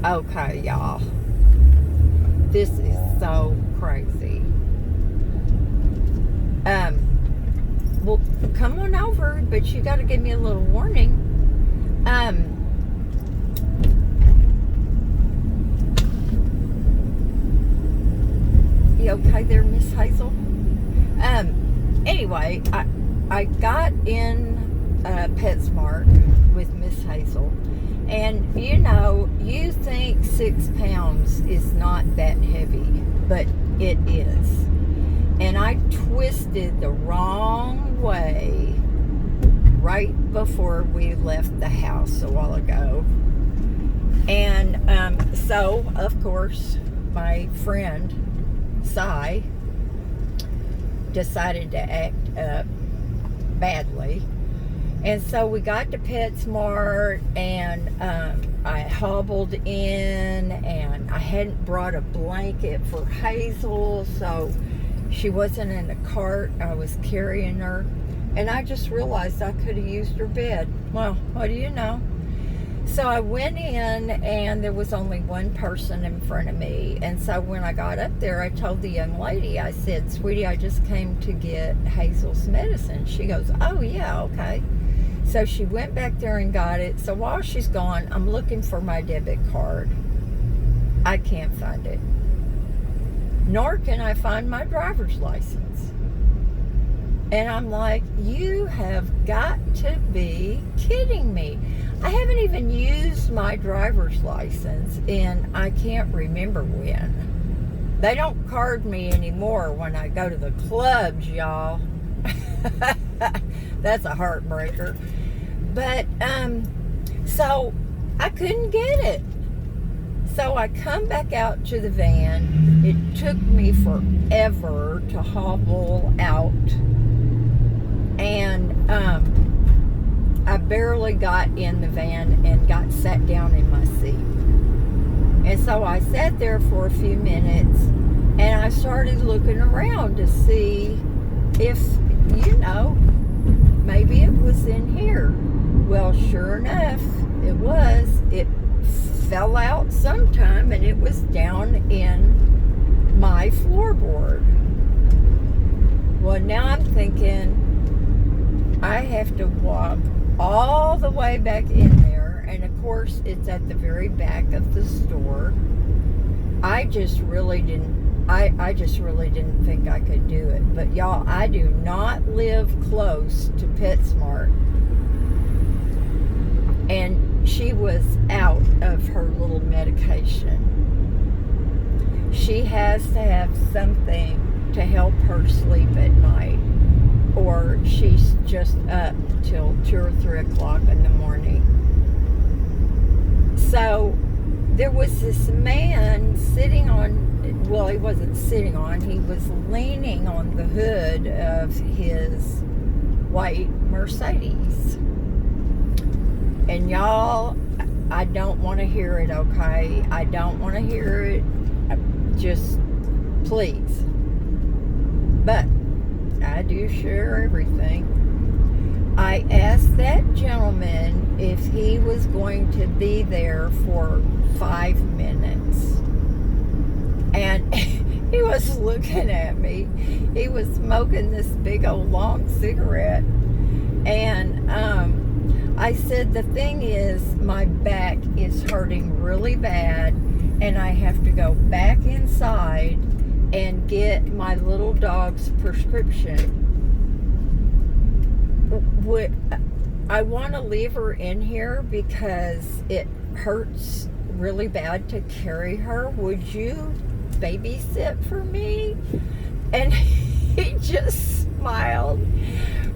Okay, y'all. This is so crazy. Well, come on over, but you got to give me a little warning. You okay there, Miss Hazel? Anyway, I got in PetSmart with Miss Hazel, and you think 6 pounds is not that heavy, but it is. And I twisted the wrong way right before we left the house a while ago. And so, of course, my friend, Cy, decided to act up badly. And so we got to PetSmart, and I hobbled in, and I hadn't brought a blanket for Hazel, so she wasn't in the cart. I was carrying her, and I just realized I could have used her bed. Well, what do you know? So I went in, and there was only one person in front of me. And so when I got up there, I told the young lady, I said, "Sweetie, I just came to get Hazel's medicine." She goes, "Oh, yeah, okay." So she went back there and got it. So while she's gone, I'm looking for my debit card. I can't find it. Nor can I find my driver's license. And I'm like, you have got to be kidding me. I haven't even used my driver's license in I can't remember when. They don't card me anymore when I go to the clubs, y'all. That's a heartbreaker. But, so I couldn't get it. So I come back out to the van. It took me forever to hobble out. And I barely got in the van and got sat down in my seat. And so I sat there for a few minutes, and I started looking around to see if, maybe it was in here. Well, sure enough, it was. It fell out sometime, and it was down in my floorboard. Well, now I'm thinking I have to walk all the way back in there, and of course it's at the very back of the store. I just really didn't think I could do it. But y'all, I do not live close to PetSmart. And she was out of her little medication. She has to have something to help her sleep at night, or she's just up till 2 or 3 o'clock in the morning. So there was this man sitting on, well, he wasn't sitting on, he was leaning on the hood of his white Mercedes. And y'all, I don't want to hear it, okay? I don't want to hear it. Just please. But I do share everything. I asked that gentleman if he was going to be there for 5 minutes. And he was looking at me. He was smoking this big old long cigarette. And I said, the thing is, my back is hurting really bad, and I have to go back inside and get my little dog's prescription. I want to leave her in here because it hurts really bad to carry her. Would you babysit for me? And he just smiled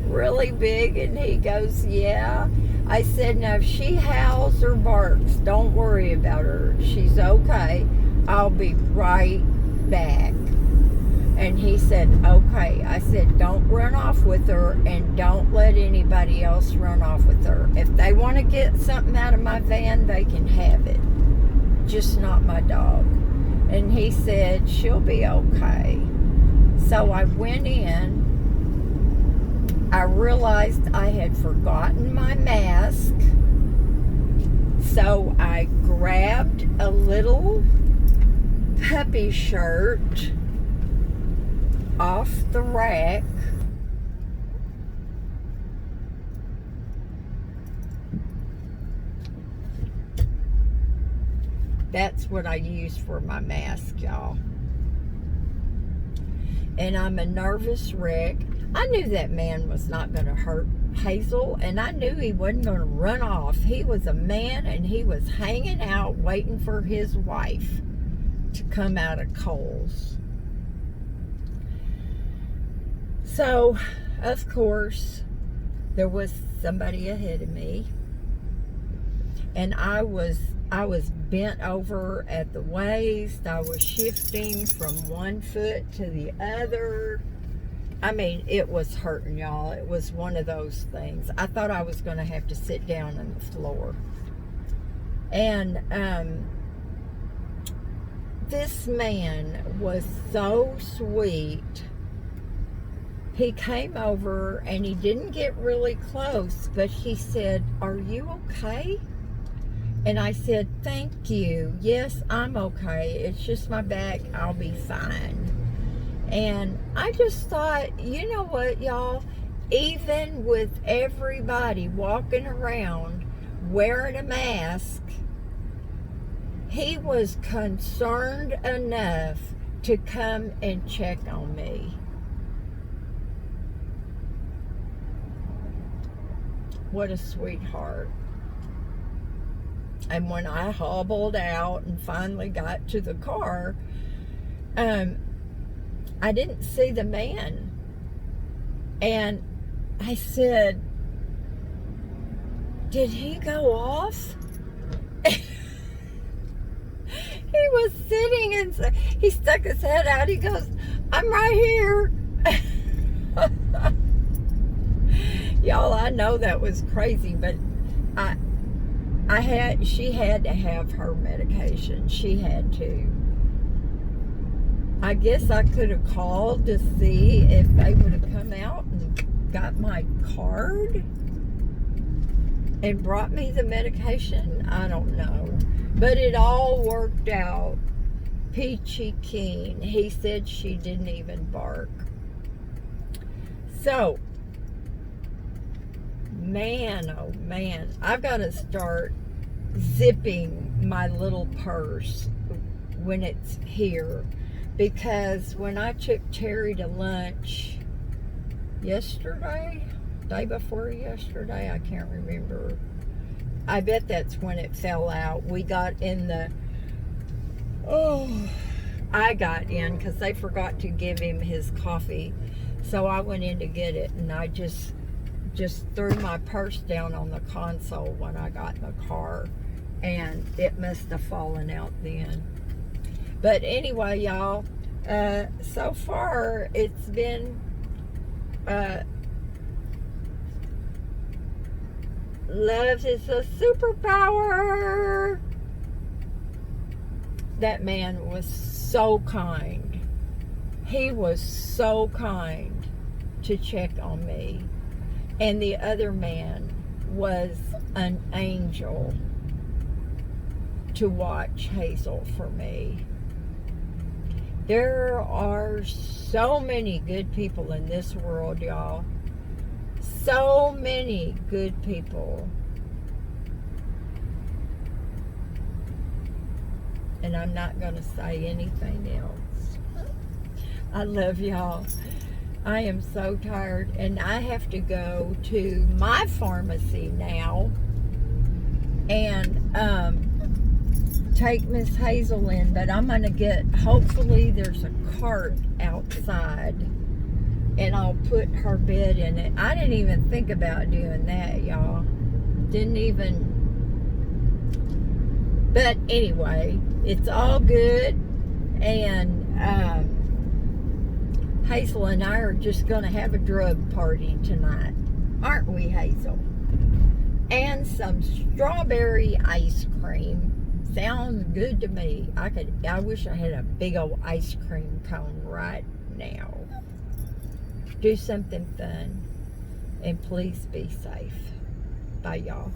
really big, and he goes, yeah. I said, now if she howls or barks, don't worry about her. She's okay. I'll be right back. And he said, okay. I said, don't run off with her, and don't let anybody else run off with her. If they want to get something out of my van, they can have it. Just not my dog. And he said, she'll be okay. So I went in. I realized I had forgotten my mask. So I grabbed a a little puppy shirt off the rack. That's what I use for my mask, y'all. And I'm a nervous wreck. I knew that man was not going to hurt Hazel, and I knew he wasn't going to run off. He was a man, and he was hanging out waiting for his wife to come out of Kohl's. So, of course, there was somebody ahead of me, and I was bent over at the waist. I was shifting from one foot to the other. I mean, it was hurting, y'all. It was one of those things. I thought I was going to have to sit down on the floor. And this man was so sweet. He came over and he didn't get really close, but he said, "Are you okay?" And I said, "Thank you. Yes, I'm okay. It's just my back. I'll be fine." And I just thought, you know what, y'all? Even with everybody walking around wearing a mask, he was concerned enough to come and check on me. What a sweetheart. And when I hobbled out and finally got to the car, I didn't see the man. And I said, "Did he go off?" He was sitting and he stuck his head out. He goes, "I'm right here." Y'all, I know that was crazy, but she had to have her medication. She had to. I guess I could have called to see if they would have come out and got my card and brought me the medication. I don't know. But it all worked out peachy keen. He said she didn't even bark. So, man, oh man, I've got to start zipping my little purse when it's here, because when I took Terry to lunch yesterday, day before yesterday, I can't remember. I bet that's when it fell out. We got in the, I got in because they forgot to give him his coffee. So I went in to get it, and I just threw my purse down on the console when I got in the car, and it must have fallen out then. But anyway, y'all, so far it's been love is a superpower. That man was so kind. He was so kind to check on me. And the other man was an angel to watch Hazel for me. There are so many good people in this world, y'all. So many good people. And I'm not going to say anything else. I love y'all. I am so tired, and I have to go to my pharmacy now and take Miss Hazel in, but I'm going to get, hopefully there's a cart outside, and I'll put her bed in it. I didn't even think about doing that, y'all. Didn't even, but anyway, it's all good, and Hazel and I are just going to have a drug party tonight. Aren't we, Hazel? And some strawberry ice cream. Sounds good to me. I wish I had a big old ice cream cone right now. Do something fun. And please be safe. Bye, y'all.